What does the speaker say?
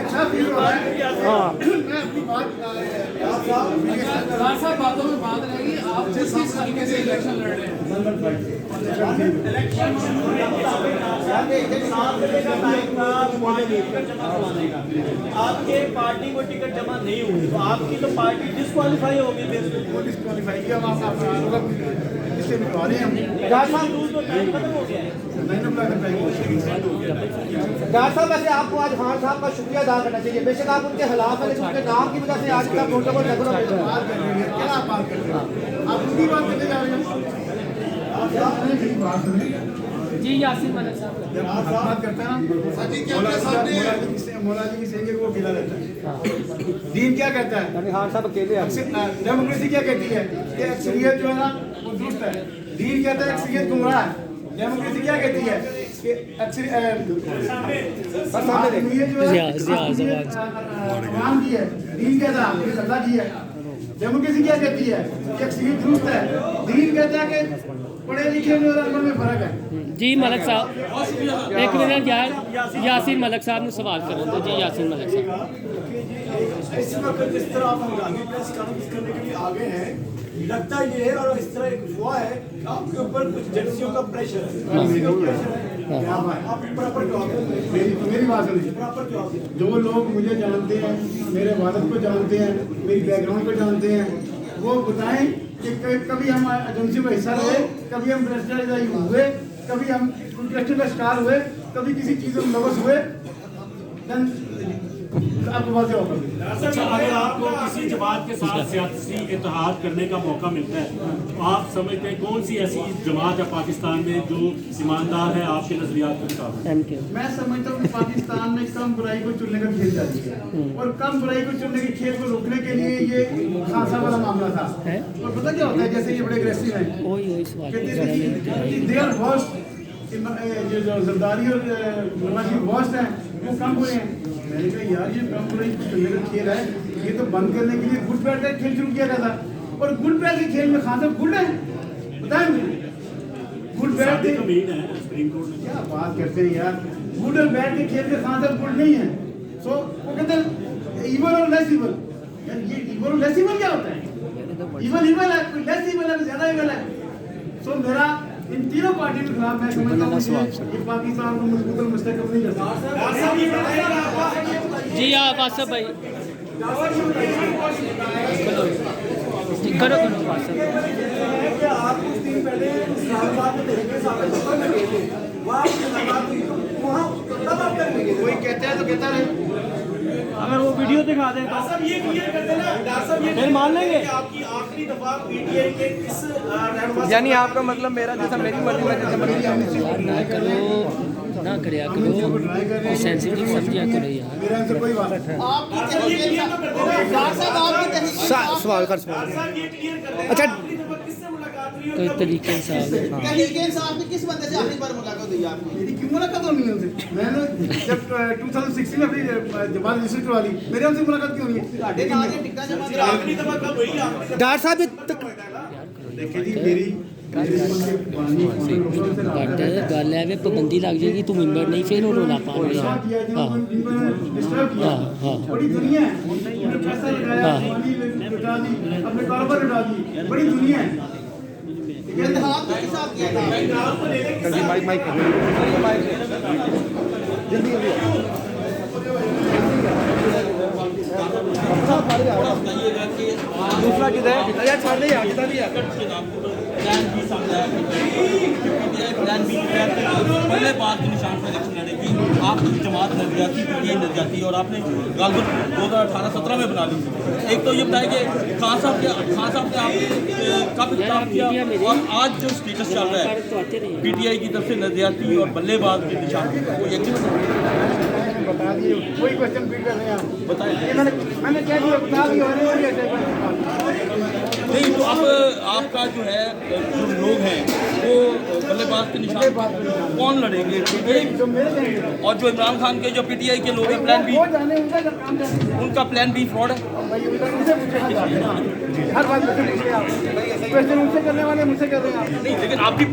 अच्छा फील हो रहा है। हाँ मैं अपनी बात साहब बातों में बात रहेगी, आप जिस हल्के से इलेक्शन लड़ रहे हैं आपके पार्टी को टिकट जमा नहीं हुई तो आपकी तो पार्टी डिस्क्वालीफाई होगी। डिस्क्वालीफाई किया हम इससे निकलवा रहे हैं हम। खत्म हो गया है। डॉक्टर साहब वैसे आपको आज खान साहब का शुक्रिया अदा करना चाहिए। बेशक आप उनके खिलाफ है लेकिन उनके नाम की वजह से आज का प्रोटोकॉल क्या आप बात कर रहे हैं? आप उनकी बात करने जा रहे हैं। जी यासीन मलिक साहब जब आप बात करते हैं ना, मौला जी की सेंगे को गिला रहता है। दीन क्या कहता है? खान साहब अकेले डेमोक्रेसी क्या कहती है कि अक्सरियत जो है ना वो दुरुस्त है। दीन कहता है अक्सरियत गुमराह है। डेमोक्रेसी क्या कहती है कि अक्सरियत आवाम की है। दीन कहता है अल्लाह की है। डेमोक्रेसी क्या कहती है कि अक्सरियत दुरुस्त है। दीन कहता है कि पढ़े लिखे में और अनपढ़ में फर्क है। जी मलिक साहब एक मिनट यार, यासीन मलिक साहब ने सवाल करें तो जी यासीन मलिक साहब। इस वक्त जिस तरह आप हंगामी प्रेस कॉन्फ्रेंस करने के लिए आगे हैं, लगता ये है और इस तरह एक हुआ है कि आपके ऊपर कुछ एजेंसियों का प्रेशर है। आप प्रॉपर जवाब दें। मेरी बात सुनिए। प्रॉपर जवाब दें। जो लोग मुझे जानते हैं, मेरे वादत को जानते हैं, मेरी बैकग्राउंड को जानते हैं, वो बताएं कि कभी हम एजेंसियों का हिस्सा रहे, कभी हम भ्रष्टाचारी हुए, कभी हम भ्रष्टाचार का शिकार हुए, कभी किसी चीज़ में मुलव्वस हुए। आपको बात अच्छा, अगर आपको किसी जमात के साथ सियासी इत्तेहाद करने का मौका मिलता है तो आप समझते हैं कौन सी ऐसी जमात है पाकिस्तान में जो ईमानदार है आपके नजरियात के मुताबिक? मैं समझता हूँ कि पाकिस्तान में कम बुराई को चुनने का खेल जारी है और कम बुराई को चुनने के खेल को रोकने के लिए ये खासा वाला मामला था। और पता क्या होता है, जैसे ये बड़े अग्रेसिव हैं, दे आर वर्स्ट, जो जरदारी और नवाजी वर्स्ट हैं, वो कम बुरे हैं। मैंने कहा यार ये कम बुराई चुनने का खेल है, ये तो बंद करने के लिए गुड बैट का खेल शुरू किया गया था। और गुड बैट के खेल में खान साहब गुड है, बताएं मुझे। गुड बैट के सुप्रीम कोर्ट ने क्या बात करते हैं यार, गुड और बैड के खेल में खान साहब गुड नहीं है। सो वो कहते हैं इवल और लेस इवल। यार ये इवल और लेस इवल क्या होता है? इवल इवल है, कोई लेस इवल है, ज्यादा इवल है। सो मेरा इन तीनों पार्टी के खिलाफ मैं समझता हूँ कि पाकिस्तान को मुस्तकिल मुस्तकबिल नहीं कर सकता। जी आप आसफ भाई करो कि आप कुछ दिन पहले इस्लामाबाद में देखेंगे सफर में गए थे, वहाँ मुलाकात हुई तो वहाँ तब आप कर लेंगे। कोई कहता है तो कहता है, अगर वो वीडियो दिखा दें तो सब ये क्लियर कर देना, सब ये फिर मान लेंगे आपकी आखिरी दफा पीटीआई के किस यानी आपका मतलब मेरा जैसा मेरी मर्जी में जैसे मर्जी ना करया करो सेंसिटिव सब्जियां करो यार। मेरा आंसर कोई बात है। सवाल कर अच्छा कोई तरीके से किस बंदे से आखिरी बार मुलाकात हुई आपकी? मेरी क्यों मुलाकात होनी है उनसे? मैंने जब 2016 में अपनी जमात रजिस्टर करवा ली, मेरे उनसे मुलाकात क्यों हुई है? डॉक्टर साहब देखिए जी मेरी बट गल है वे पाबंदी लग जाएगी तू मेंबर नहीं फिर वो रोला पा बड़ी दुनिया है, उन्होंने पैसा लगाया, पानी लुटा दी, अपने कारोबार लुटा दी, बड़ी दुनिया है। हाथ के साथ किया था। माइक जल्दी दूसरा किधर है? यार छोड़ दे यार, किधर है? प्लान बी पहले बात के निशान पर इलेक्शन लड़ेगी आपकी जमात नजरियाती पीटीआई नजरियाती और आपने गालबत 2018-17 में बना ली थी। एक तो ये बताया कि खान साहब ने आपके कब खिताब किया और आज जो स्टेटस चल रहा है पीटीआई की तरफ से नजरियाती और बल्लेबाज के निशान वो एक बता दिए, कोई क्वेश्चन फीड कर रहे हैं आप बताएं। मैंने क्या किया बता दिया। नहीं तो अब आपका जो है जो लोग हैं वो बल्लेबाज के निशान कौन लड़ेंगे? और जो इमरान खान के जो पीटीआई के लोग हैं प्लान बी, उनका प्लान बी फ्रॉड है। हर बात क्वेश्चन उनसे करने वाले मुझसे कर रहे हैं आप। नहीं लेकिन आप भी